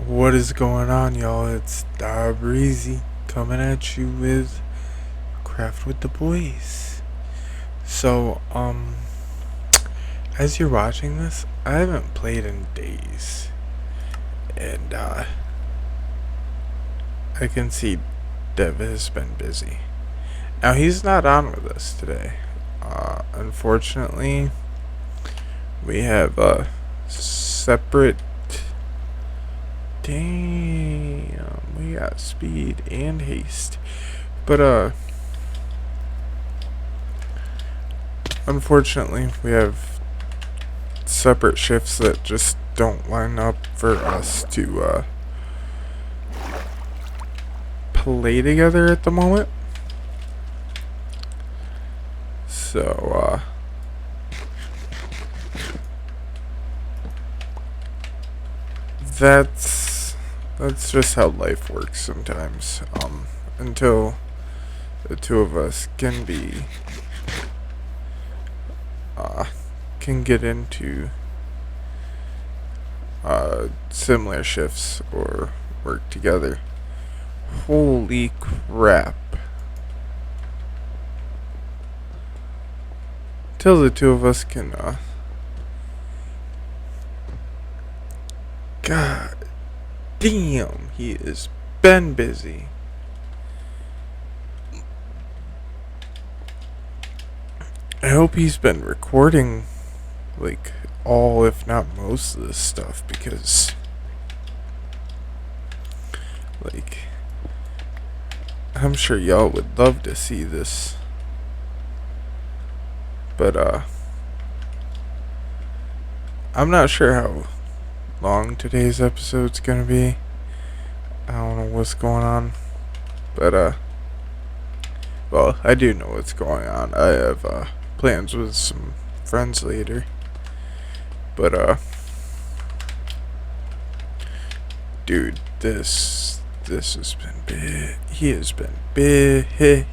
What is going on, y'all? It's Breezy coming at you with Craft with the Boys. So, as you're watching this, I haven't played in days, and I can see Dev has been busy. Now he's not on with us today. Unfortunately, we have separate. Damn, we got speed and haste. But unfortunately, we have separate shifts that just don't line up for us to play together at the moment. So that's just how life works sometimes. Until the two of us can get into similar shifts or work together. Holy crap. Till the two of us can God damn, he has been busy. I hope he's been recording like all, if not most, of this stuff, because like I'm sure y'all would love to see this. But I'm not sure how long today's episode's gonna be. I don't know what's going on. But well, I do know what's going on. I have plans with some friends later. But dude, this has been big. He has been busy.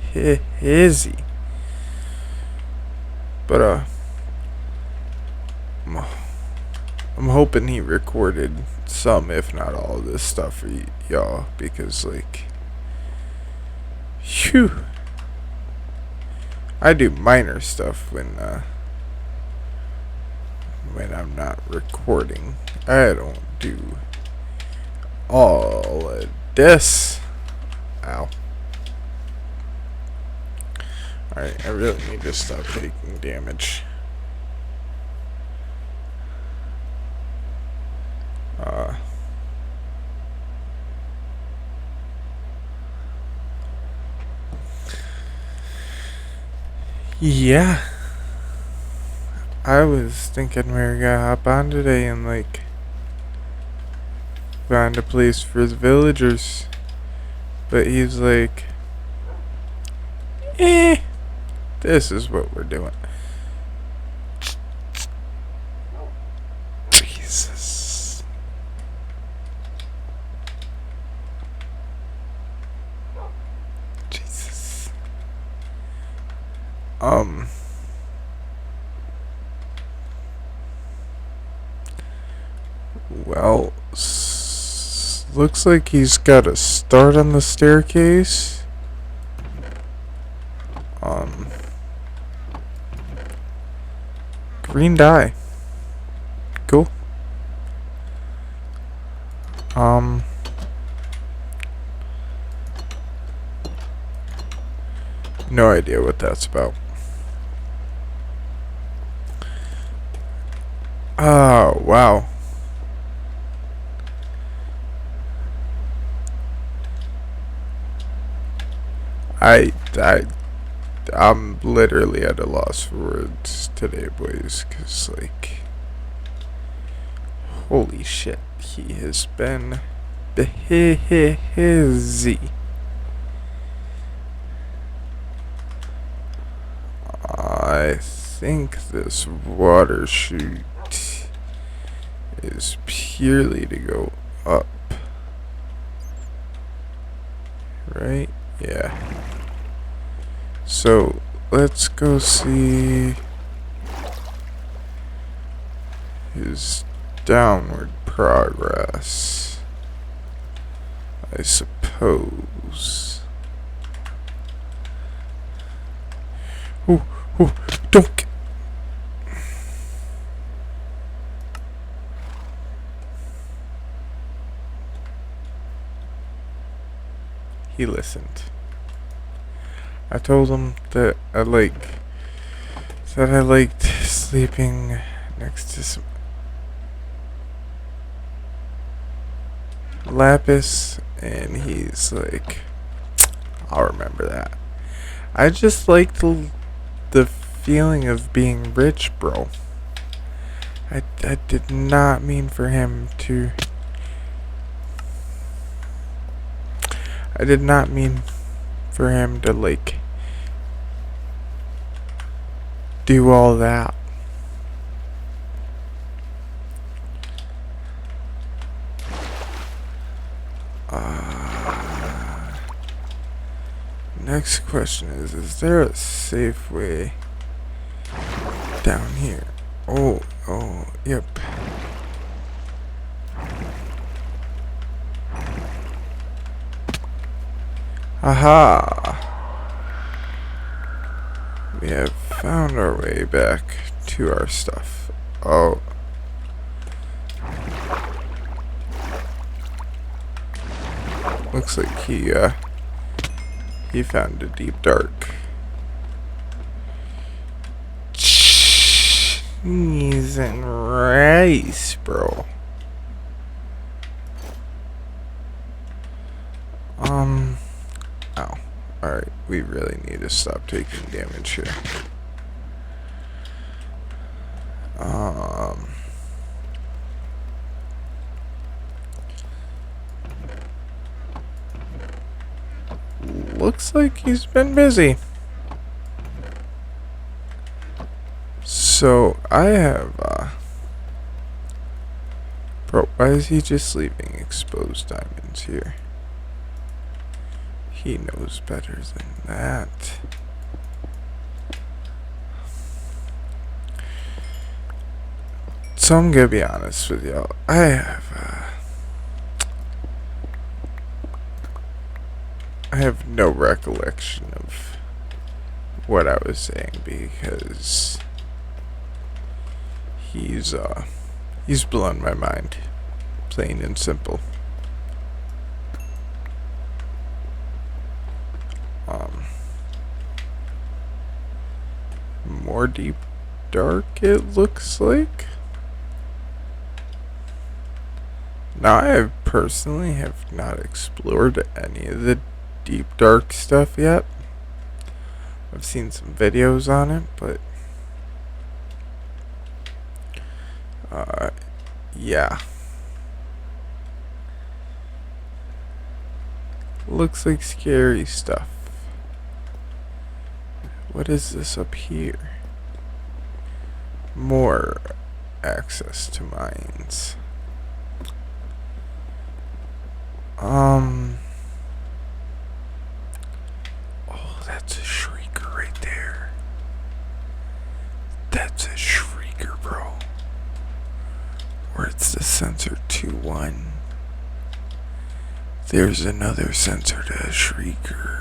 But I'm hoping he recorded some, if not all, of this stuff for y'all, because like, phew, I do minor stuff when I'm not recording. I don't do all of this. Ow. Alright, I really need to stop taking damage. Yeah. I was thinking we were gonna hop on today and like find a place for the villagers. But he's like, this is what we're doing. Jesus. Jesus. Well, looks like he's got a start on the staircase. Green dye. Cool. No idea what that's about. Oh, wow. I'm literally at a loss for words today, boys, because, like, holy shit, he has been busy. I think this water chute is purely to go up. Right? Yeah. So, let's go see his downward progress. I suppose. Oh, oh, don't. He listened. I told him that I liked sleeping next to some lapis, and he's like, I'll remember that. I just like the feeling of being rich, bro. I did not mean for him to. I did not mean for him to, like, do all that. Next question is there a safe way down here? Oh, yep. Aha! We have found our way back to our stuff. Oh. Looks like he found a deep dark. Cheese and rice, bro. Ow. Alright, we really need to stop taking damage here. Looks like he's been busy. So, I have, bro, why is he just leaving exposed diamonds here? He knows better than that. So I'm gonna be honest with y'all. I have no recollection of what I was saying because he's blown my mind, plain and simple. More deep dark, it looks like. Now, I personally have not explored any of the deep dark stuff yet. I've seen some videos on it, but yeah. Looks like scary stuff. What is this up here? More access to mines. Oh, that's a shrieker right there. That's a shrieker, bro. Or it's the sensor 2-1. There's another sensor to a shrieker.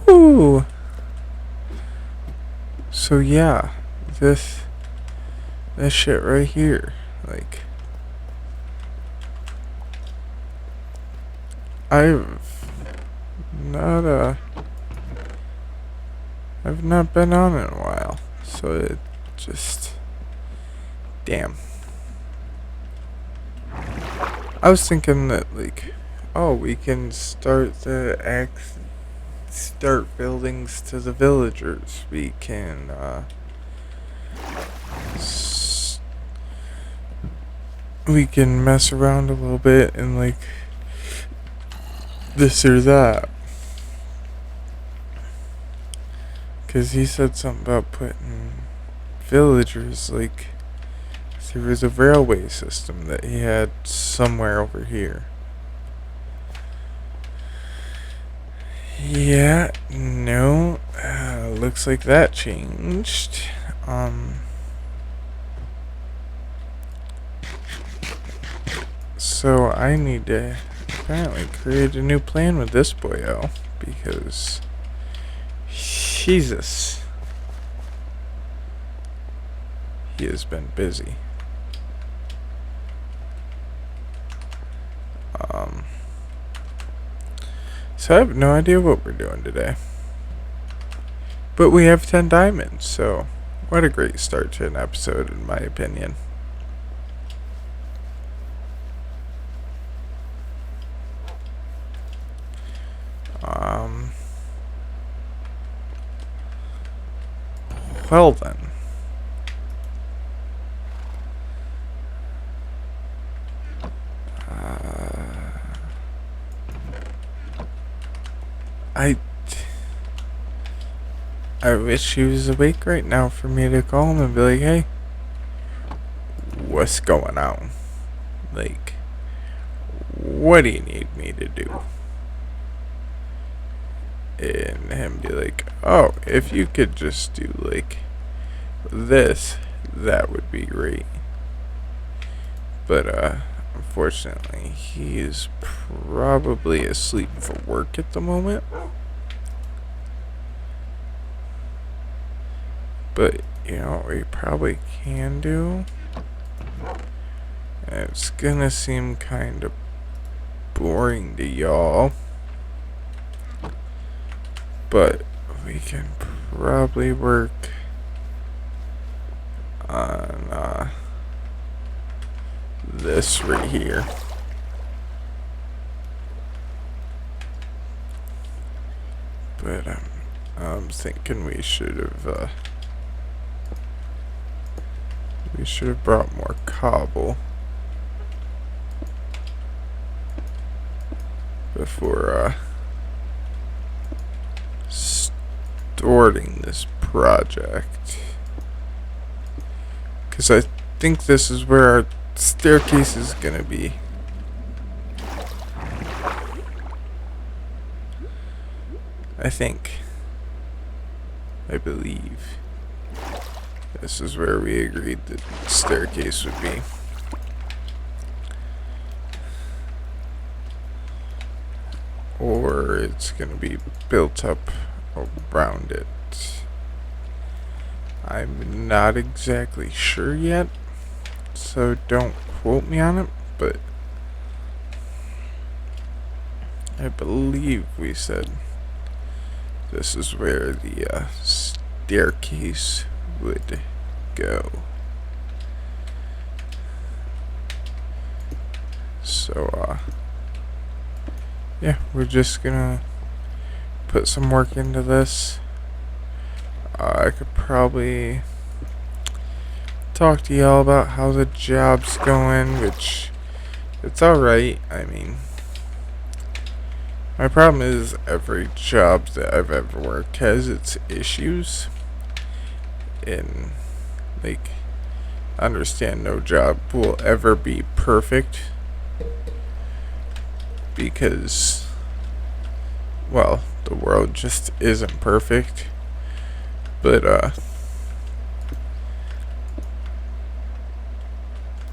Whew. So yeah, this shit right here, like, I've not been on in a while, so it just, damn. I was thinking that, like, oh, we can start buildings to the villagers. We can we can mess around a little bit and, like, this or that. Because he said something about putting villagers, like, there was a railway system that he had somewhere over here. Yeah, no, looks like that changed. So I need to apparently create a new plan with this boyo, because Jesus, he has been busy. So I have no idea what we're doing today. But we have 10 diamonds, so what a great start to an episode, in my opinion. Well then. I wish he was awake right now for me to call him and be like, hey, what's going on? Like, what do you need me to do? And him be like, oh, if you could just do, like, this, that would be great. But, unfortunately, he is probably asleep for work at the moment. But, you know what we probably can do? And it's gonna seem kind of boring to y'all. But we can probably work on this right here. But I'm thinking we should have brought more cobble before starting this project, because I think this is where our staircase is gonna be. I believe this is where we agreed that the staircase would be. Or it's gonna be built up around it. I'm not exactly sure yet, so don't quote me on it, but I believe we said this is where the staircase would go. So, yeah, we're just gonna put some work into this. I could probably talk to y'all about how the job's going, which it's alright. I mean, my problem is every job that I've ever worked has its issues. And, like, I understand no job will ever be perfect. Because, well, the world just isn't perfect. But,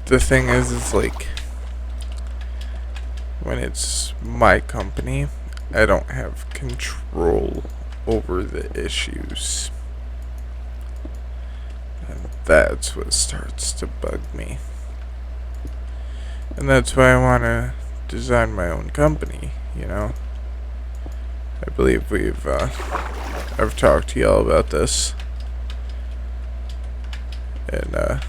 the thing is like, when it's my company, I don't have control over the issues. And that's what starts to bug me. And that's why I want to design my own company, you know? I believe I've talked to y'all about this. And,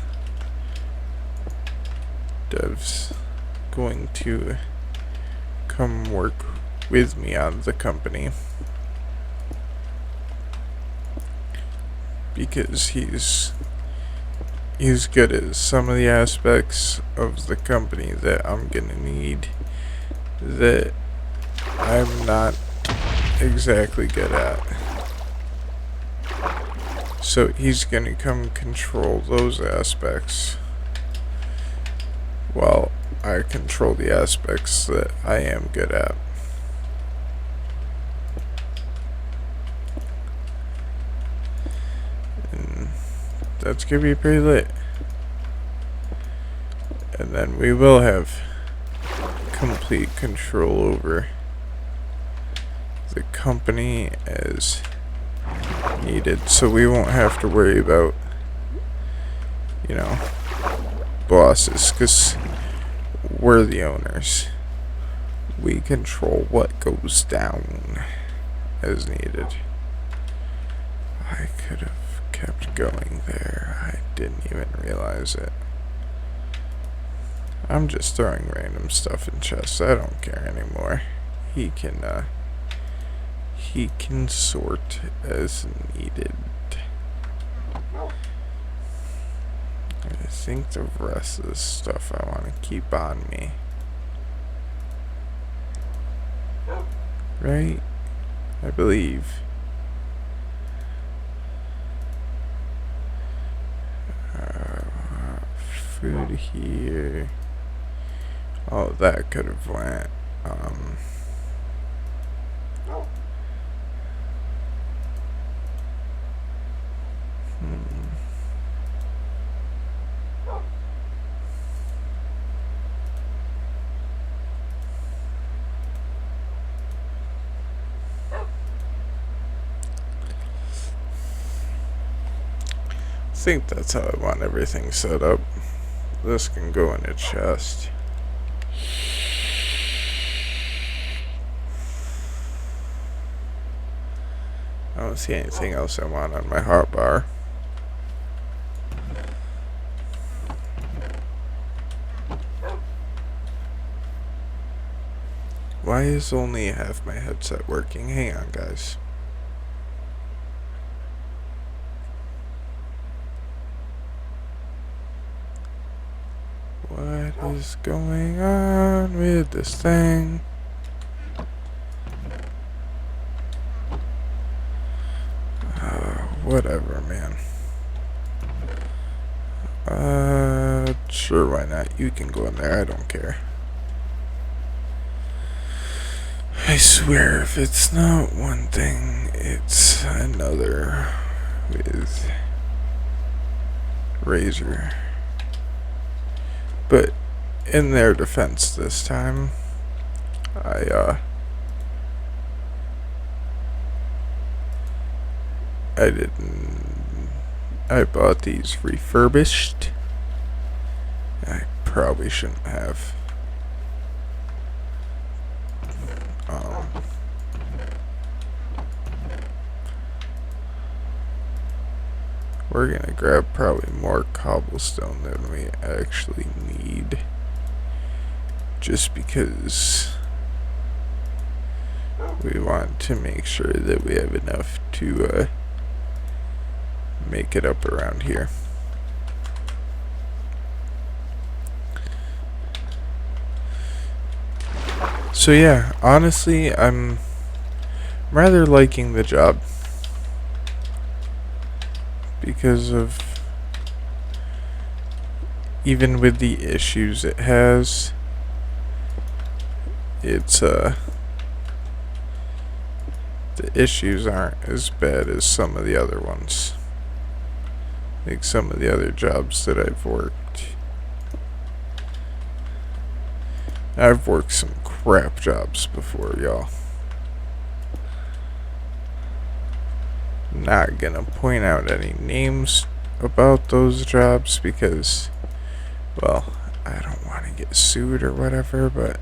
Dev's going to come work with me on the company. Because he's good at some of the aspects of the company that I'm gonna need that I'm not exactly good at. So he's going to come control those aspects while I control the aspects that I am good at. And that's going to be pretty lit. And then we will have complete control over the company as needed, so we won't have to worry about, you know, bosses, because we're the owners. We control what goes down as needed. I could have kept going there. I didn't even realize it. I'm just throwing random stuff in chests. I don't care anymore. He can sort as needed. I think the rest of the stuff I want to keep on me. Right? I believe. Food here. Oh, that could have went. I think that's how I want everything set up. This can go in a chest. I don't see anything else I want on my hotbar. Why is only half my headset working? Hang on, guys. What is going on with this thing? Whatever, man. Sure, why not? You can go in there, I don't care. I swear, if it's not one thing, it's another with Razor. But in their defense this time, I bought these refurbished. I probably shouldn't have. We're gonna grab probably more cobblestone than we actually need, just because we want to make sure that we have enough to make it up around here. So yeah, honestly, I'm rather liking the job because of, even with the issues it has, it's the issues aren't as bad as some of the other ones. Like some of the other jobs that I've worked. I've worked some crap jobs before, y'all. Not gonna point out any names about those jobs because, well, I don't want to get sued or whatever, but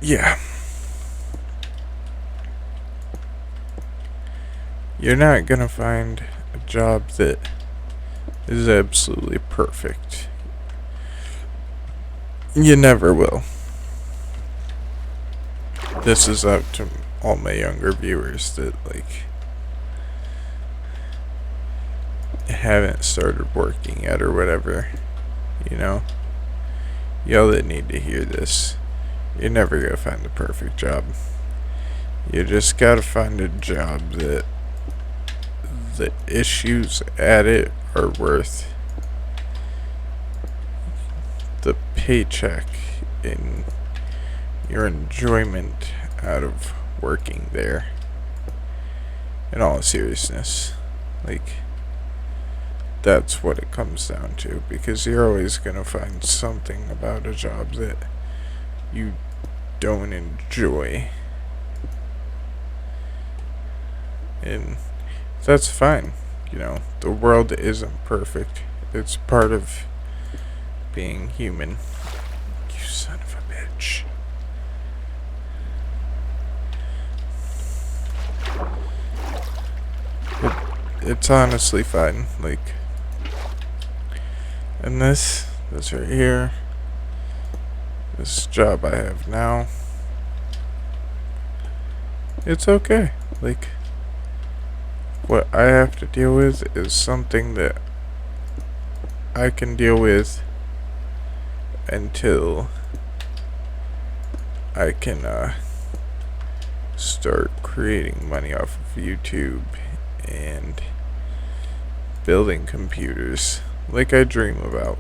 yeah. You're not gonna find a job that is absolutely perfect. You never will. This is out to all my younger viewers that, like, haven't started working yet or whatever. You know? Y'all that need to hear this. You're never gonna find the perfect job. You just gotta find a job that the issues at it are worth the paycheck and your enjoyment out of working there. In all seriousness, like, that's what it comes down to, because you're always gonna find something about a job that you don't enjoy, and that's fine. The world isn't perfect. It's part of being human. You son of a bitch. It's honestly fine. Like, and this right here, this job I have now, it's okay. Like, what I have to deal with is something that I can deal with until I can start creating money off of YouTube and building computers like I dream about.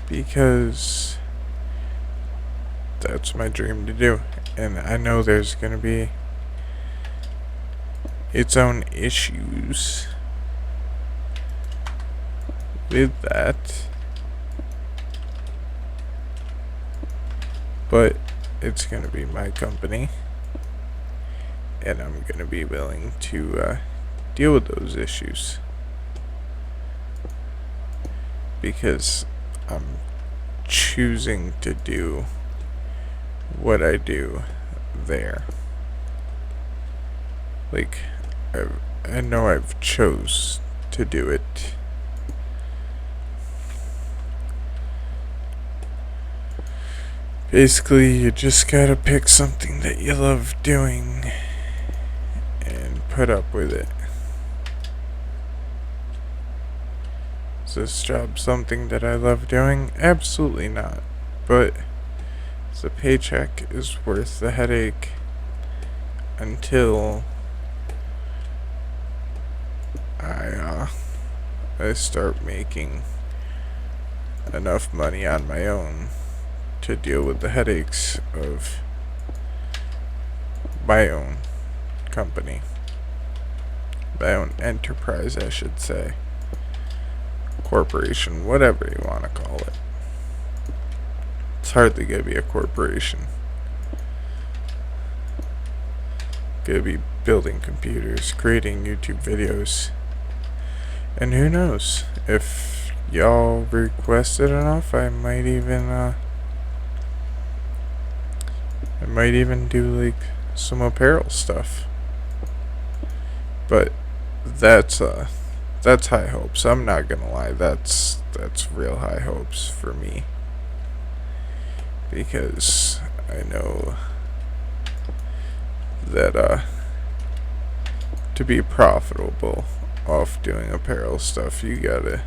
Because that's my dream to do. And I know there's gonna be its own issues with that, but it's gonna be my company, and I'm gonna be willing to deal with those issues, because I'm choosing to do what I do there. Like, I know I've chose to do it. Basically, you just gotta pick something that you love doing and put up with it. Is this job something that I love doing? Absolutely not. But the paycheck is worth the headache until I start making enough money on my own to deal with the headaches of my own company, my own enterprise, I should say, corporation, whatever you want to call it. It's hardly gonna be a corporation. Gonna be building computers, creating YouTube videos, and who knows, if y'all request it enough, I might even do like some apparel stuff. But that's high hopes. I'm not gonna lie, that's real high hopes for me, because I know that to be profitable off doing apparel stuff, you gotta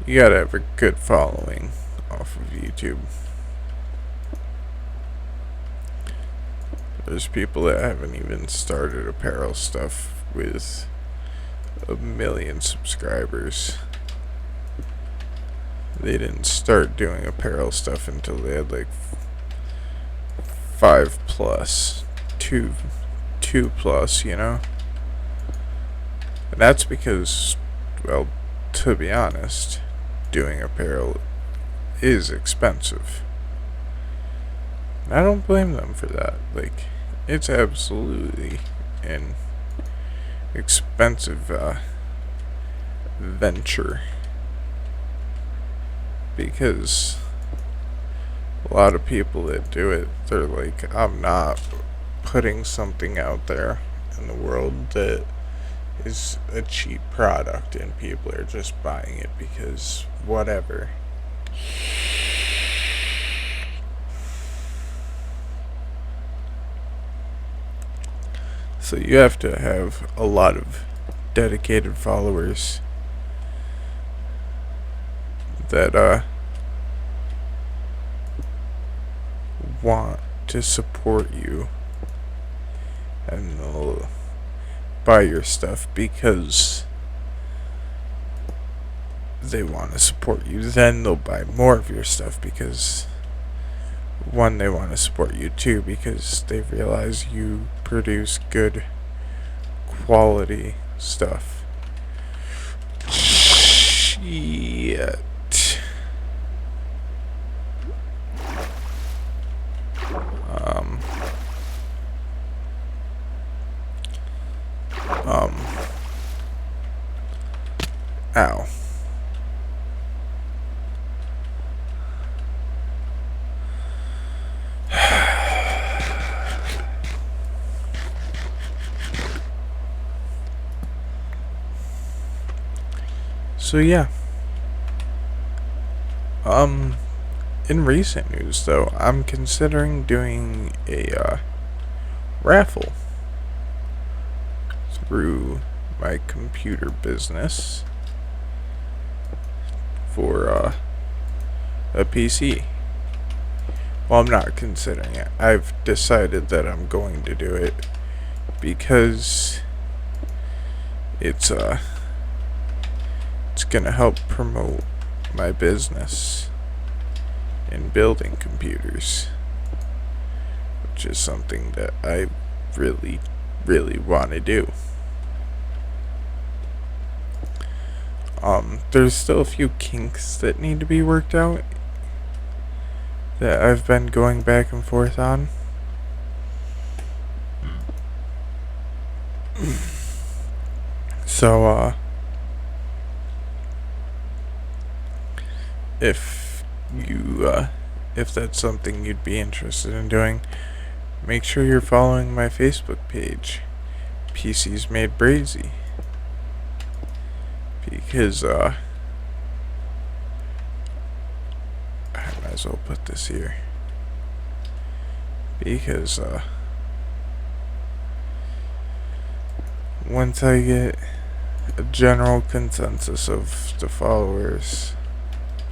have a good following off of YouTube. There's people that haven't even started apparel stuff with 1 million subscribers. They didn't start doing apparel stuff until they had like 5+, 2+ And that's because, well, to be honest, doing apparel is expensive. And I don't blame them for that. Like, it's absolutely an expensive venture, because a lot of people that do it, they're like, I'm not putting something out there in the world that is a cheap product and people are just buying it because whatever. So you have to have a lot of dedicated followers that want to support you and they'll buy your stuff because they want to support you. Then they'll buy more of your stuff because, one, they want to support you, two, because they realize you produce good quality stuff. Shit. Um, Ow. So yeah. In recent news though, I'm considering doing a raffle through my computer business for a PC. Well, I'm not considering it. I've decided that I'm going to do it because it's gonna help promote my business in building computers, which is something that I really, really want to do. There's still a few kinks that need to be worked out that I've been going back and forth on. So, if that's something you'd be interested in doing, make sure you're following my Facebook page, PCs Made Brazy, because I might as well put this here, because once I get a general consensus of the followers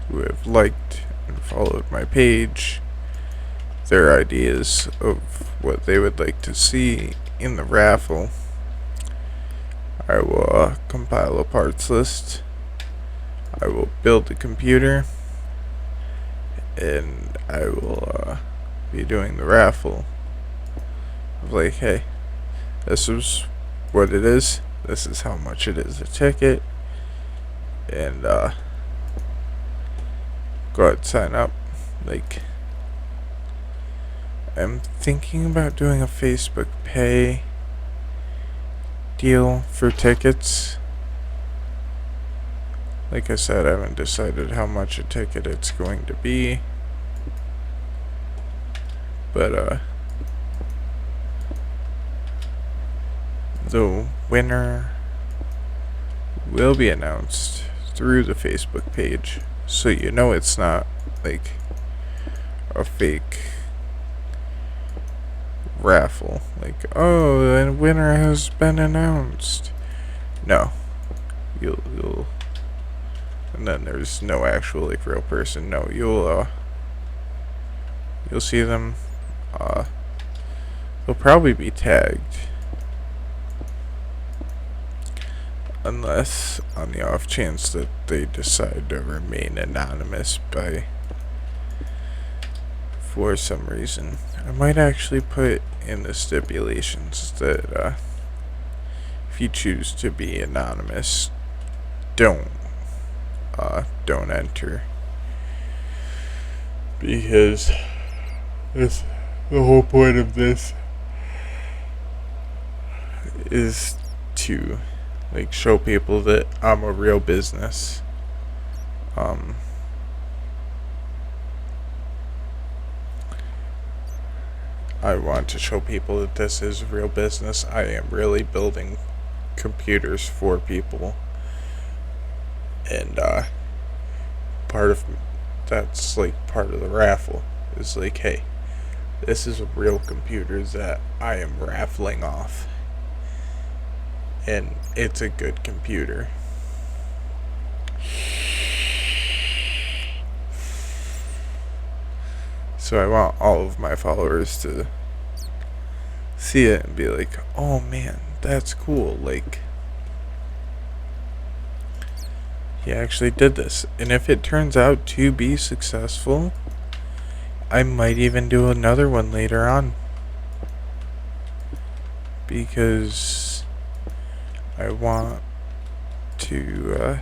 who have liked and followed my page, their ideas of what they would like to see in the raffle, I will compile a parts list, I will build the computer, and I will be doing the raffle of like, hey, this is what it is, this is how much it is a ticket, and go ahead, sign up. Like, I'm thinking about doing a Facebook Pay deal for tickets. Like I said, I haven't decided how much a ticket it's going to be, but the winner will be announced through the Facebook page, so you know it's not like a fake raffle, like, oh, the winner has been announced. No, you'll and then there's no actual like real person. No, you'll see them. They'll probably be tagged, unless on the off chance that they decide to remain anonymous for some reason. I might actually put in the stipulations that if you choose to be anonymous, don't enter, because the whole point of this is to like show people that I'm a real business. I want to show people that this is real business. I am really building computers for people, and that's like part of the raffle is like, hey, this is a real computer that I am raffling off, and it's a good computer. So I want all of my followers to see it and be like, oh man, that's cool. Like, he actually did this. And if it turns out to be successful, I might even do another one later on. Because I want to,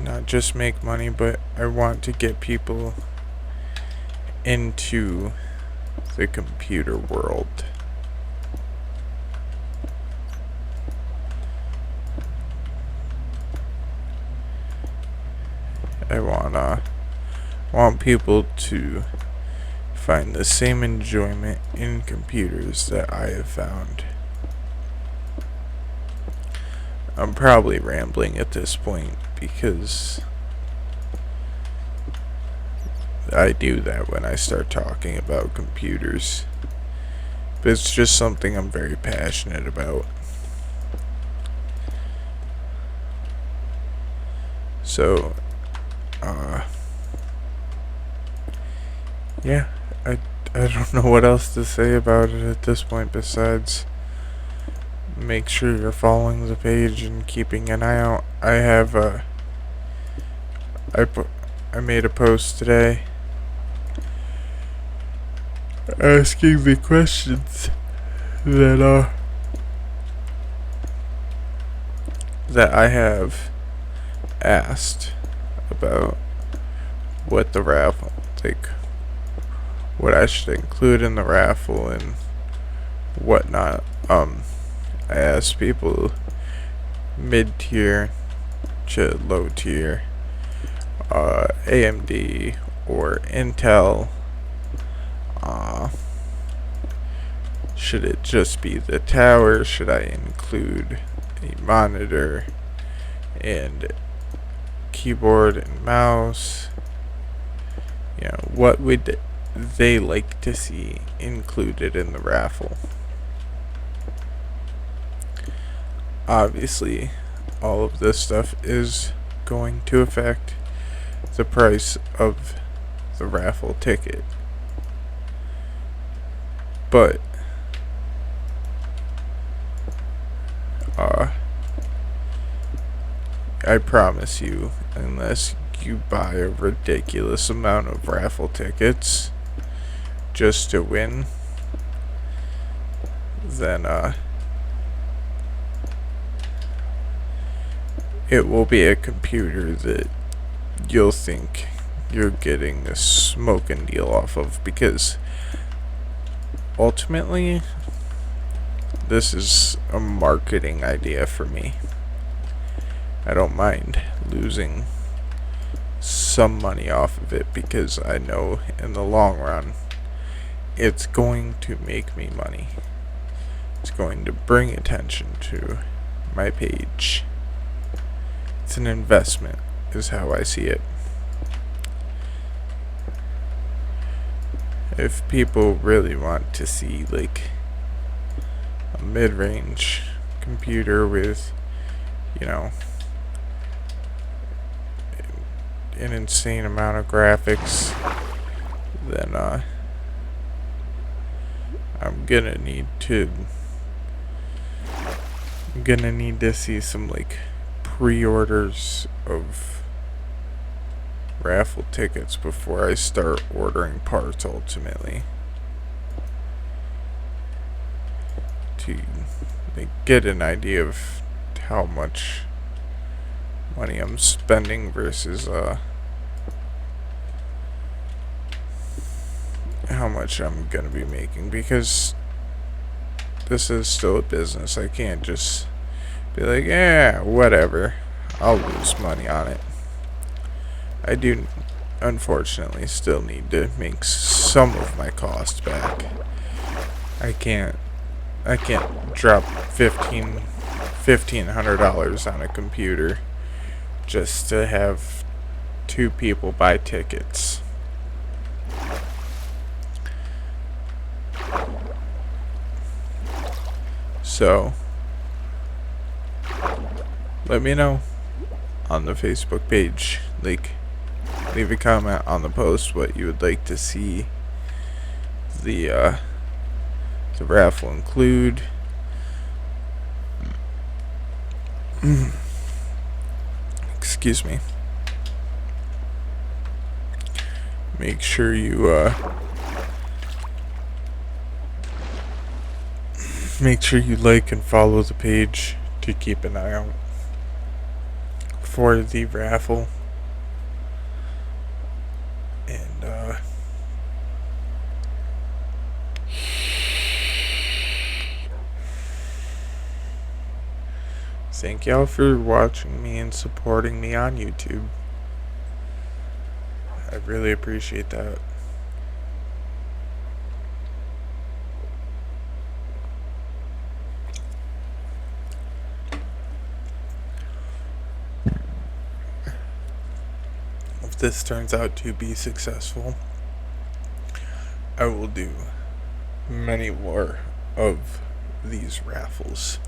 not just make money, but I want to get people into the computer world. I want people to find the same enjoyment in computers that I have found. I'm probably rambling at this point because I do that when I start talking about computers. But it's just something I'm very passionate about. So, yeah, I don't know what else to say about it at this point besides make sure you're following the page and keeping an eye out. I have I made a post today asking the questions that I have asked about what the raffle, like what I should include in the raffle and whatnot. I asked people mid-tier to low-tier, AMD or Intel. Should it just be the tower? Should I include a monitor and keyboard and mouse? You know, what would they like to see included in the raffle? Obviously, all of this stuff is going to affect the price of the raffle ticket. But I promise you, unless you buy a ridiculous amount of raffle tickets just to win, then it will be a computer that you'll think you're getting a smoking deal off of, because ultimately this is a marketing idea for me. I don't mind losing some money off of it because I know in the long run it's going to make me money. It's going to bring attention to my page. It's an investment, is how I see it. If people really want to see like a mid-range computer with, you know, an insane amount of graphics, then I'm gonna need to see some like pre-orders of raffle tickets before I start ordering parts ultimately, to like, get an idea of how much money I'm spending versus how much I'm gonna be making, because this is still a business. I can't just be like, yeah, whatever, I'll lose money on it. I do unfortunately still need to make some of my costs back. I can't drop $1,500 on a computer just to have 2 people buy tickets. So let me know on the Facebook page, like, leave a comment on the post what you would like to see the raffle include. Excuse me. Make sure you like and follow the page to keep an eye out for the raffle. And thank y'all for watching me and supporting me on YouTube. I really appreciate that. If this turns out to be successful, I will do many more of these raffles.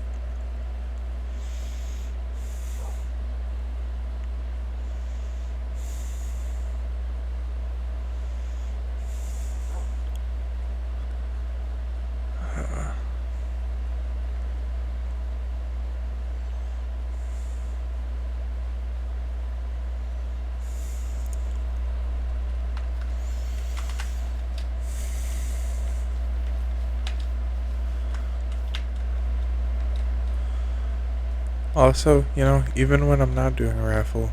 Also, even when I'm not doing a raffle,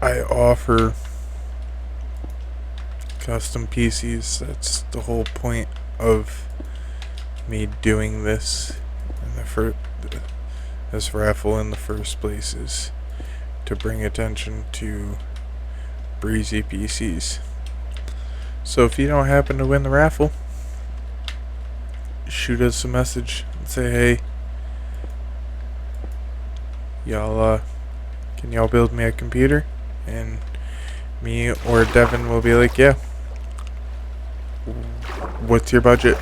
I offer custom PCs. That's the whole point of me doing this this raffle in the first place, is to bring attention to breezy PCs. So if you don't happen to win the raffle, shoot us a message and say, hey, can y'all build me a computer? And me or Devin will be like, yeah. What's your budget?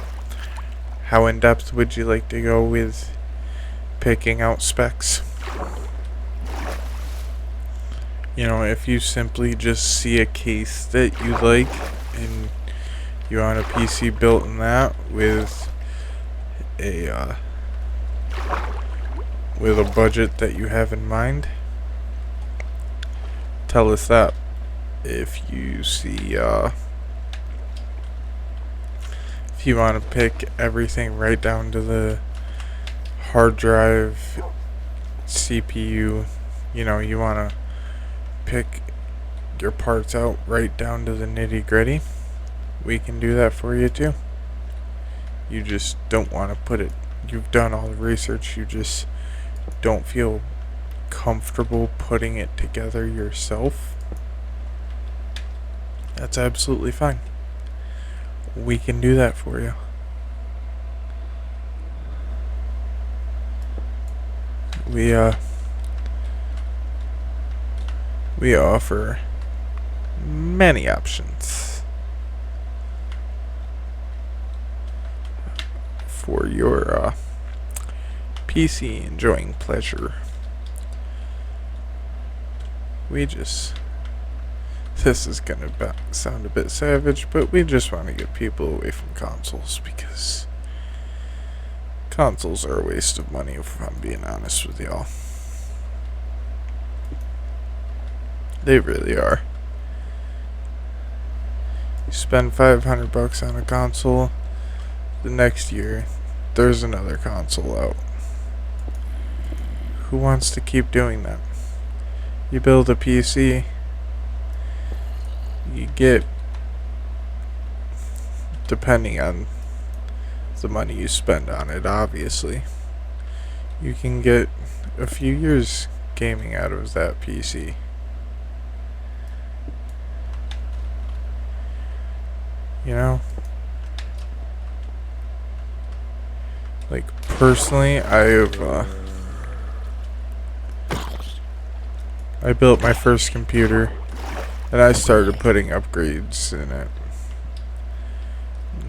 How in depth would you like to go with picking out specs? If you simply just see a case that you like and you want a PC built in that with a budget that you have in mind, tell us that. If you see if you want to pick everything right down to the hard drive, CPU, you want to pick your parts out right down to the nitty gritty, we can do that for you too. You just don't want to put it, you've done all the research, you just don't feel comfortable putting it together yourself. That's absolutely fine. We can do that for you. We offer many options for your PC enjoying pleasure. This is gonna sound a bit savage, but we just want to get people away from consoles, because consoles are a waste of money, if I'm being honest with y'all. They really are. You spend $500 on a console, the next year there's another console out. Who wants to keep doing that? You build a PC, you get, depending on the money you spend on it, obviously, you can get a few years gaming out of that PC. Like, personally, I built my first computer and I started putting upgrades in it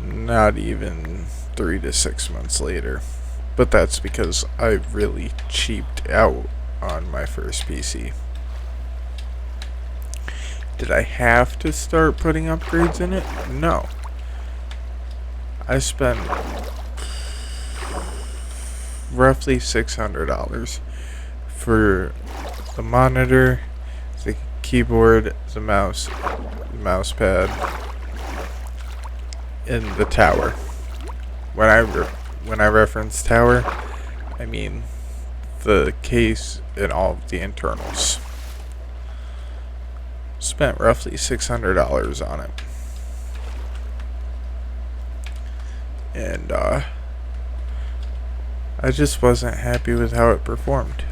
not even 3 to 6 months later. But that's because I really cheaped out on my first PC. Did I have to start putting upgrades in it? No. I spent roughly $600 for the monitor, the keyboard, the mouse pad, and the tower. When I reference tower, I mean the case and all of the internals. Spent roughly $600 on it. And I just wasn't happy with how it performed.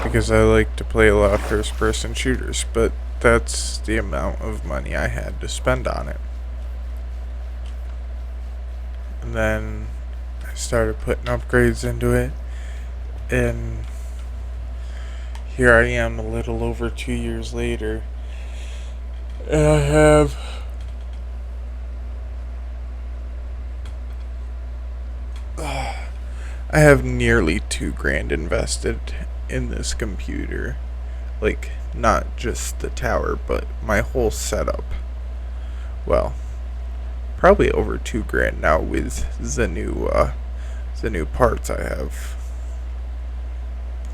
Because I like to play a lot of first person shooters, but that's the amount of money I had to spend on it. And then I started putting upgrades into it, and here I am a little over 2 years later, and I have nearly $2,000 invested in this computer. Like, not just the tower, but my whole setup. Well, probably over $2,000 now with the new parts I have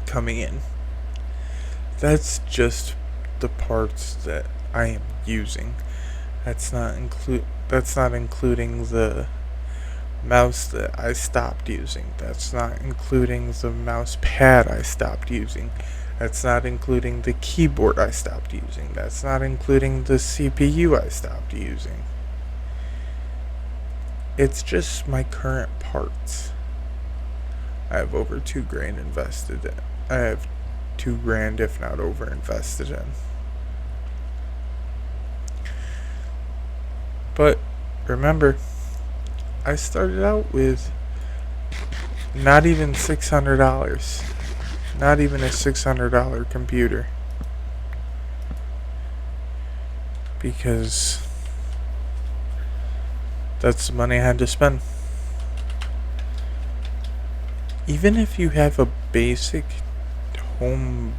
coming in. That's just the parts that I am using. That's not including the mouse that I stopped using. That's not including the mouse pad I stopped using. That's not including the keyboard I stopped using. That's not including the CPU I stopped using. It's just my current parts. I have over $2,000 invested in. I have $2,000, if not over, invested in. But remember, I started out with not even $600. Not even a $600 computer. Because that's the money I had to spend. Even if you have a basic home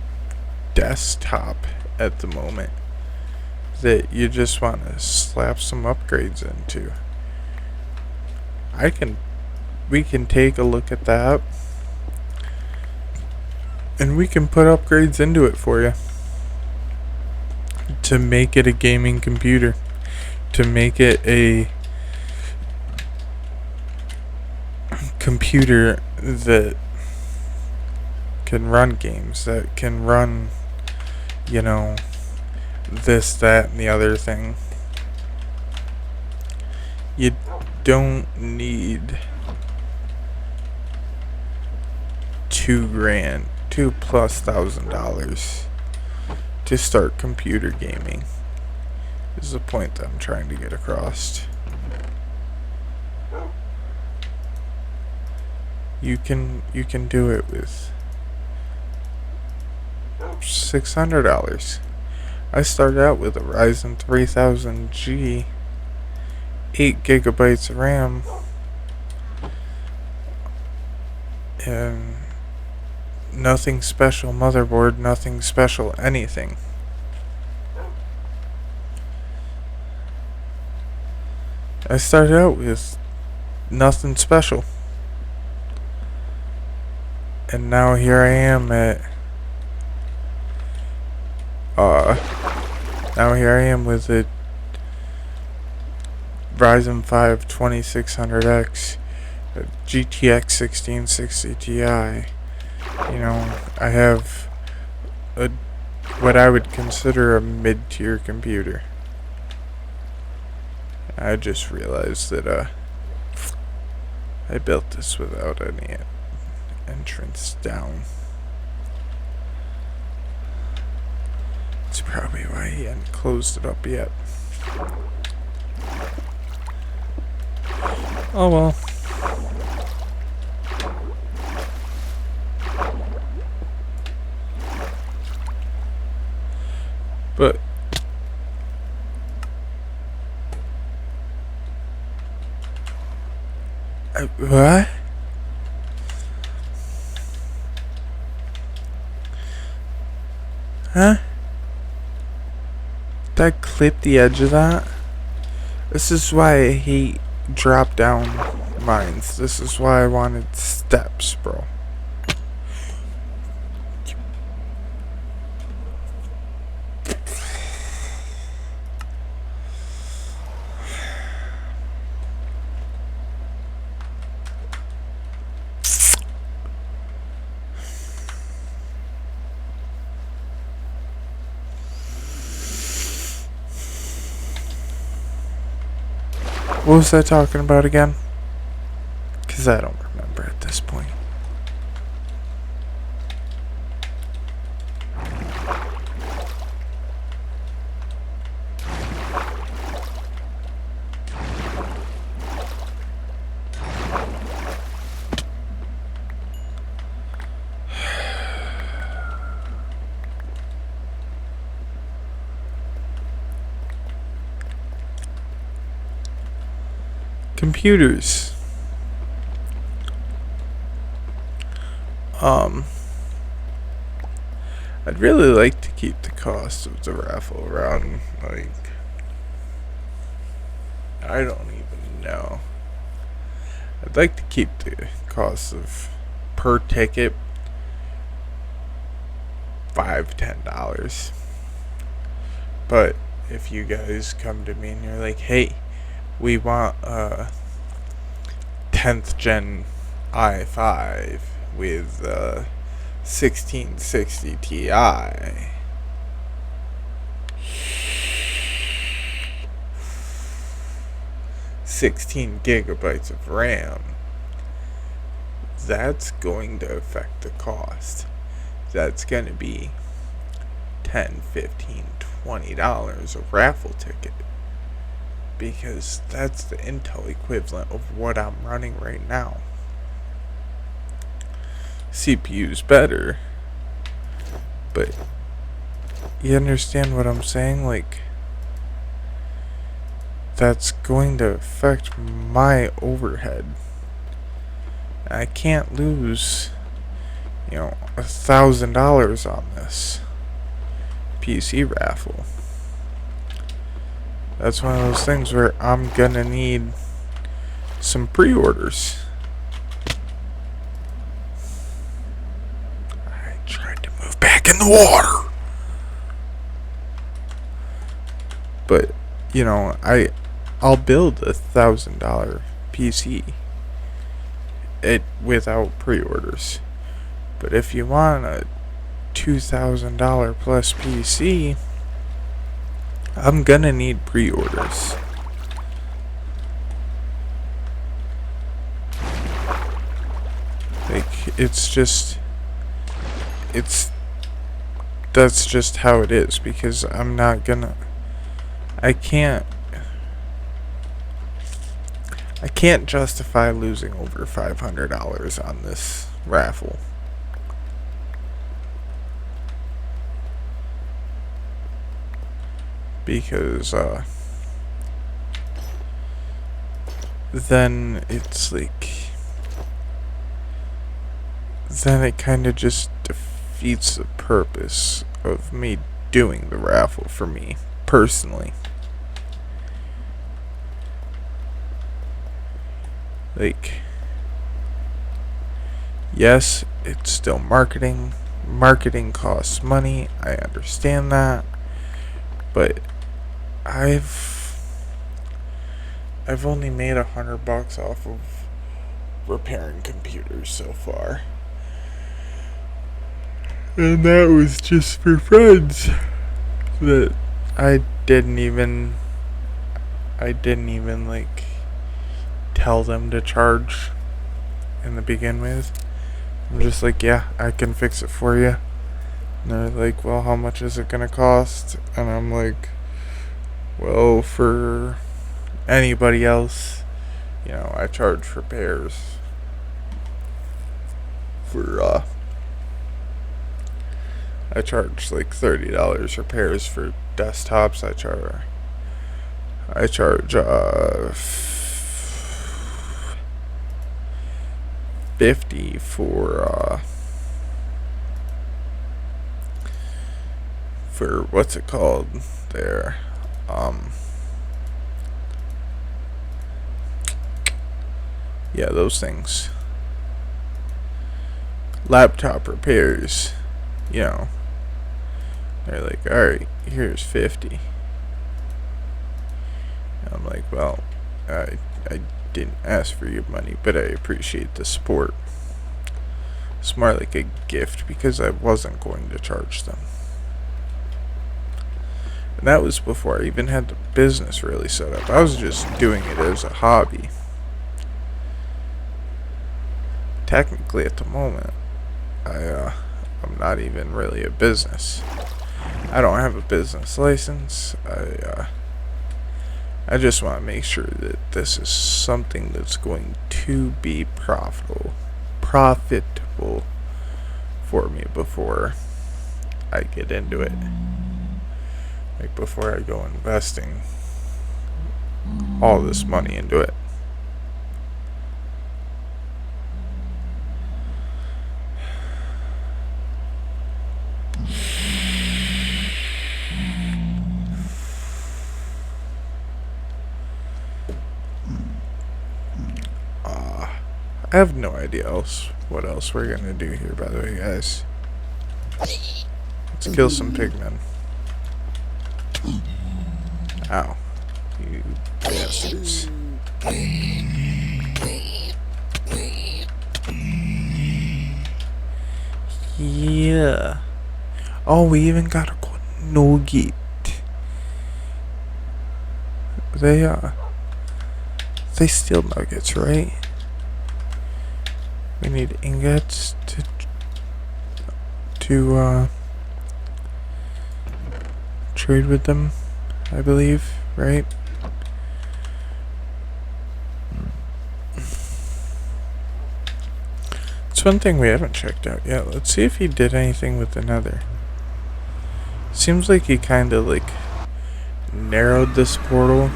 desktop at the moment that you just want to slap some upgrades into, we can take a look at that and we can put upgrades into it for you to make it a gaming computer, to make it a computer that can run games, that can run, this, that, and the other thing. You don't need $2,000, $2,000+ to start computer gaming. This is the point that I'm trying to get across. You can do it with $600. I started out with a Ryzen 3000G, 8 gigabytes of RAM, and nothing special motherboard, nothing special anything. I started out with nothing special. And now here I am with a Ryzen 5 2600X, a GTX 1660 Ti. I have what I would consider a mid-tier computer. I just realized that I built this without any entrance down. That's probably why he hadn't closed it up yet. Oh well. But what? Huh? Did I clip the edge of that? This is why I hate drop down mines. This is why I wanted steps, bro. What was I talking about again? Because I don't remember at this point. Computers. I'd really like to keep the cost of the raffle around, like, I don't even know. I'd like to keep the cost of per ticket $5-10. But if you guys come to me and you're like, hey, we want a 10th gen i5 with 1660 Ti, 16 gigabytes of RAM, that's going to affect the cost. That's going to be $10, $15, $20 a raffle ticket, because that's the Intel equivalent of what I'm running right now. CPU's better, but you understand what I'm saying? Like, that's going to affect my overhead. I can't lose, $1,000 on this PC raffle. That's one of those things where I'm gonna need some pre-orders. I tried to move back in the water, but I'll build $1,000 PC without pre-orders. But if you want a $2,000 plus PC, I'm gonna need pre-orders. Like, that's just how it is, because I can't justify losing over $500 on this raffle. Because then it's like, then it kind of just defeats the purpose of me doing the raffle for me personally. Like, yes, it's still marketing. Marketing costs money. I understand that. But I've only made $100 off of repairing computers so far. And that was just for friends that I didn't even like tell them to charge in the begin with. I'm just like, yeah, I can fix it for you. And they're like, well, how much is it gonna cost? And I'm like, well, for anybody else, I charge repairs for I charge like $30 repairs for desktops. I charge 50 for for what's it called there? Yeah, those things. Laptop repairs. You know, they're like, alright, here's 50. And I'm like, well, I didn't ask for your money, but I appreciate the support. It's more like a gift because I wasn't going to charge them. And that was before I even had the business really set up. I was just doing it as a hobby. Technically, at the moment, I'm not even really a business. I don't have a business license. I just want to make sure that this is something that's going to be profitable for me before I get into it. Like before I go investing all this money into it. I have no idea what else we're gonna do here, by the way, guys. Let's kill some pigmen. Ow. You bastards. Yeah. Oh, we even got a nugget. They steal nuggets, right? We need ingots to trade with them, I believe, right? It's one thing we haven't checked out yet. Let's see if he did anything with the nether. Seems like he kinda like narrowed this portal.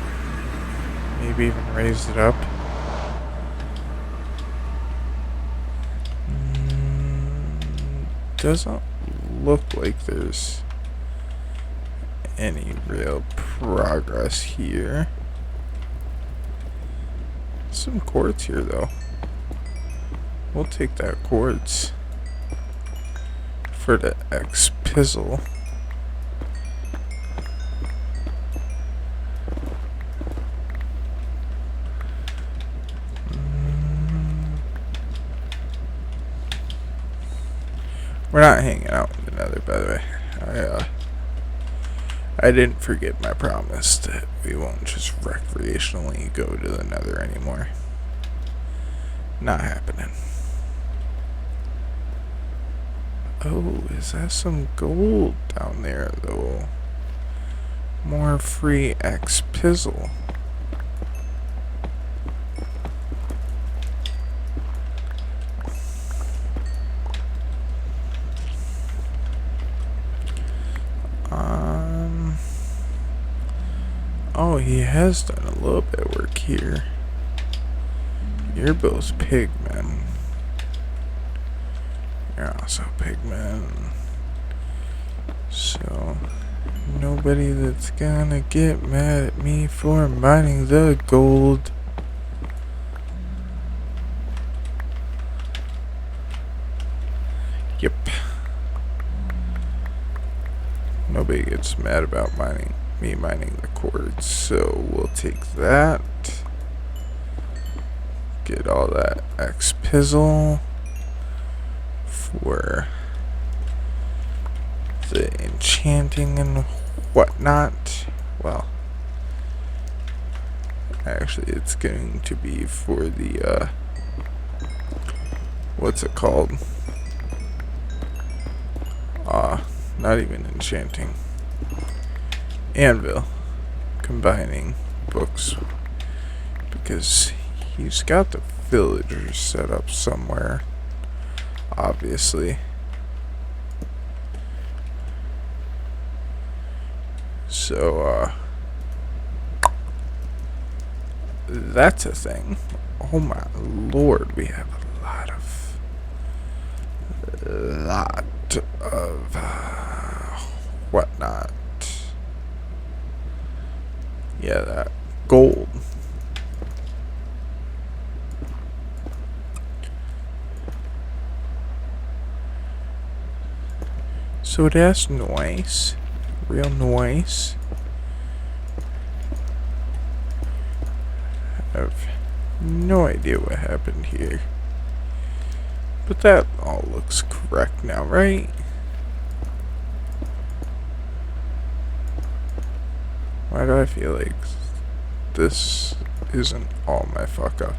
Maybe even raised it up. Doesn't look like there's any real progress here. Some quartz here though. We'll take that quartz for the X pizzle. We're not hanging out in the nether, by the way. I didn't forget my promise that we won't just recreationally go to the nether anymore. Not happening. Oh, is that some gold down there, though? More free X pizzle. Oh, he has done a little bit of work here. You're both pigmen. You're also pigmen. So, nobody that's gonna get mad at me for mining the gold. Yep. Nobody gets mad about me mining the quartz, so we'll take that. Get all that X pizzle for the enchanting and whatnot. Well, actually, it's going to be for the what's it called? Not even enchanting. Anvil. Combining books. Because he's got the villagers set up somewhere. Obviously. So, that's a thing. Oh my lord, we have a lot of whatnot. Yeah, that gold. So that's nice. Real nice. I have no idea what happened here. But that all looks correct now, right? Why do I feel like this isn't all my fuck up?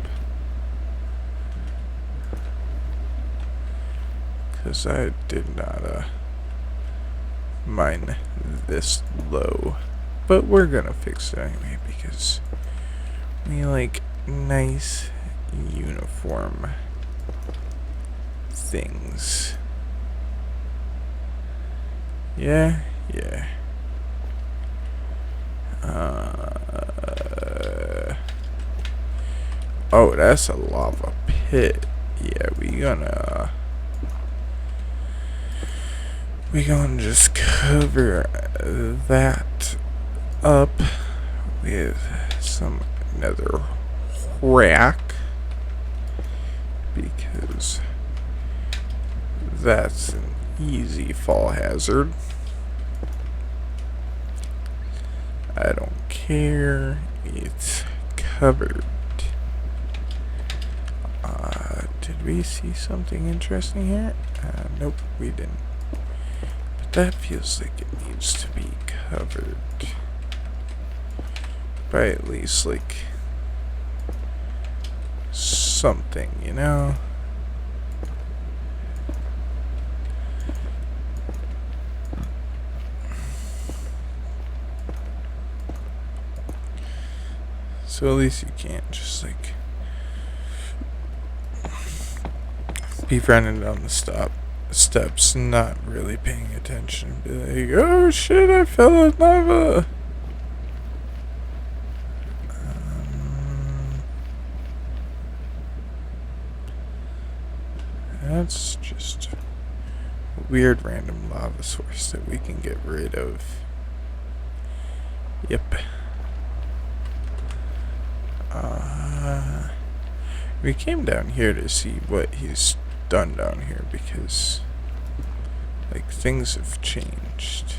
Because I did not mine this low. But we're gonna fix it anyway because we like nice uniform things. Yeah. Oh, that's a lava pit. Yeah, we gonna just cover that up with some nether rack because that's an easy fall hazard. I don't care. It's covered. Did we see something interesting here? Nope, we didn't. But that feels like it needs to be covered. By at least, like, something, you know? So at least you can't just, like, be running down the steps, not really paying attention. Be like, oh shit, I fell in lava. That's just a weird random lava source that we can get rid of. Yep. We came down here to see what he's done down here because, like, things have changed.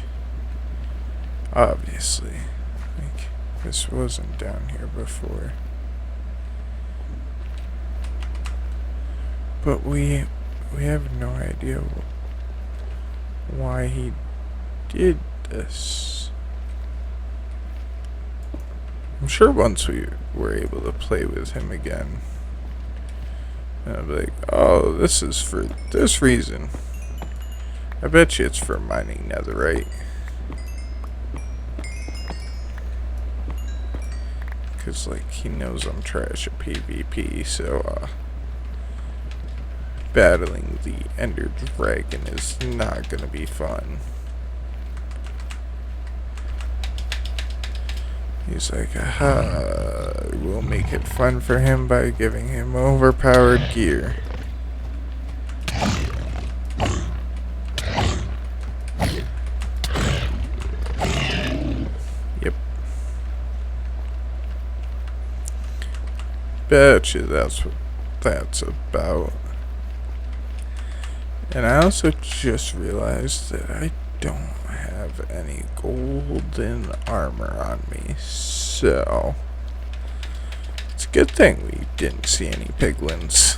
Obviously. Like, this wasn't down here before. But we have no idea why he did this. I'm sure once we were able to play with him again, I'll be like, oh, this is for this reason. I bet you it's for mining netherite. Because, like, he knows I'm trash at PvP, so, battling the Ender Dragon is not gonna be fun. He's like, aha, we'll make it fun for him by giving him overpowered gear. Yep. Betcha that's what that's about. And I also just realized that I don't have any golden armor on me, so it's a good thing we didn't see any piglins.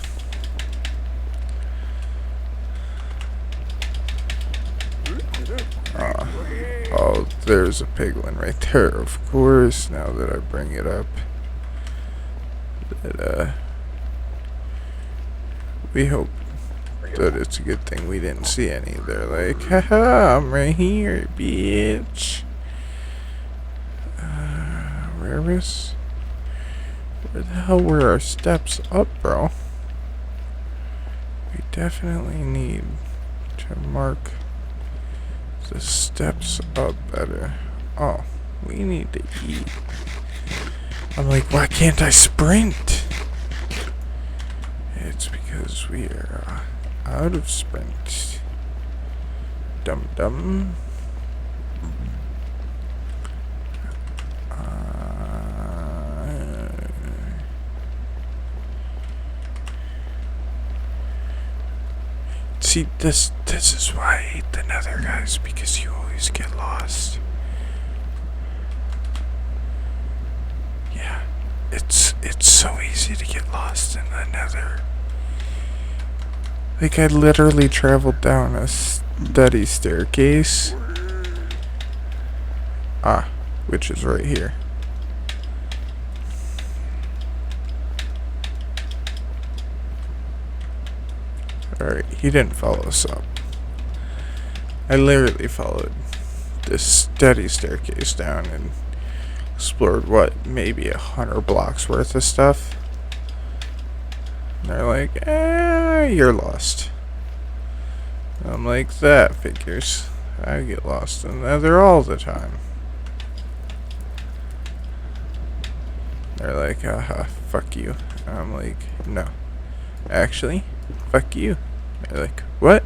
Oh, there's a piglin right there, of course, now that I bring it up. That, we hope that it's a good thing we didn't see any. They're like, haha, I'm right here, bitch. Where the hell were our steps up, bro? We definitely need to mark the steps up better. Oh, we need to eat. I'm like, why can't I sprint? It's because we are out of sprint. Dum dum. See, this is why I hate the Nether, guys, because you always get lost. Yeah, it's so easy to get lost in the Nether. Like, I literally traveled down a steady staircase. Which is right here. Alright, he didn't follow us up. I literally followed this steady staircase down and explored, what, maybe 100 blocks worth of stuff. And they're like, you're lost. And I'm like, that figures. I get lost in the Nether all the time. They're like, fuck you. And I'm like, no. Actually, fuck you. They're like, what?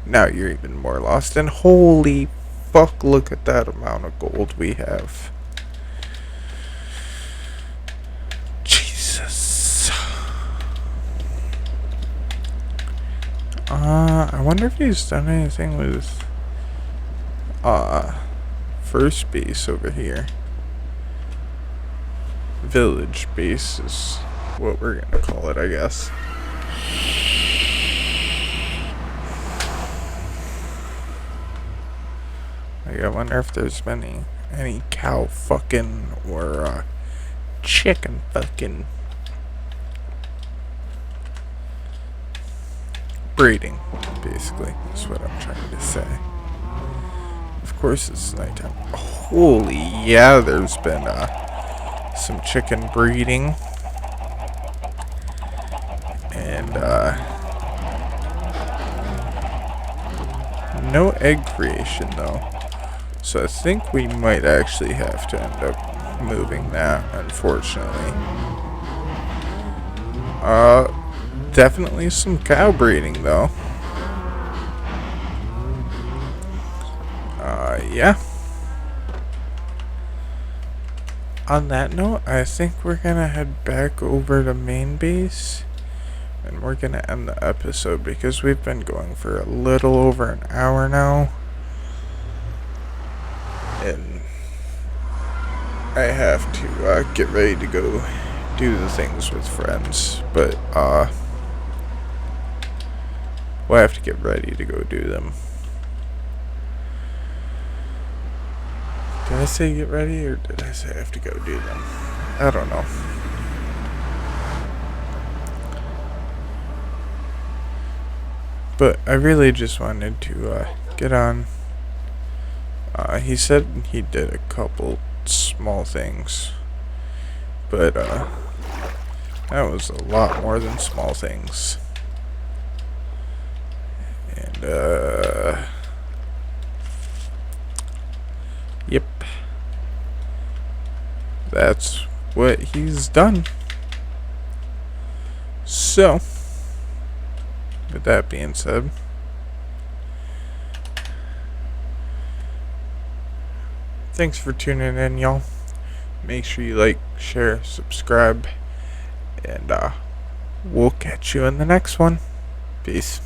Now you're even more lost. And holy fuck, look at that amount of gold we have. Jesus. I wonder if he's done anything with first base over here. Village base is what we're gonna call it, I guess. Like, I wonder if there's been any cow fucking or chicken fucking breeding, basically, is what I'm trying to say. Of course it's nighttime. Holy yeah, there's been some chicken breeding. And no egg creation though. So I think we might actually have to end up moving that, unfortunately. Definitely some cow breeding though. Yeah. On that note, I think we're gonna head back over to main base. And we're gonna end the episode because we've been going for a little over an hour now. And I have to get ready to go do the things with friends. But we'll have to get ready to go do them. Did I say get ready or did I say I have to go do them? I don't know. But I really just wanted to get on. He said he did a couple small things. But that was a lot more than small things. And yep. That's what he's done. So, with that being said, thanks for tuning in, y'all. Make sure you like, share, subscribe, and we'll catch you in the next one. Peace.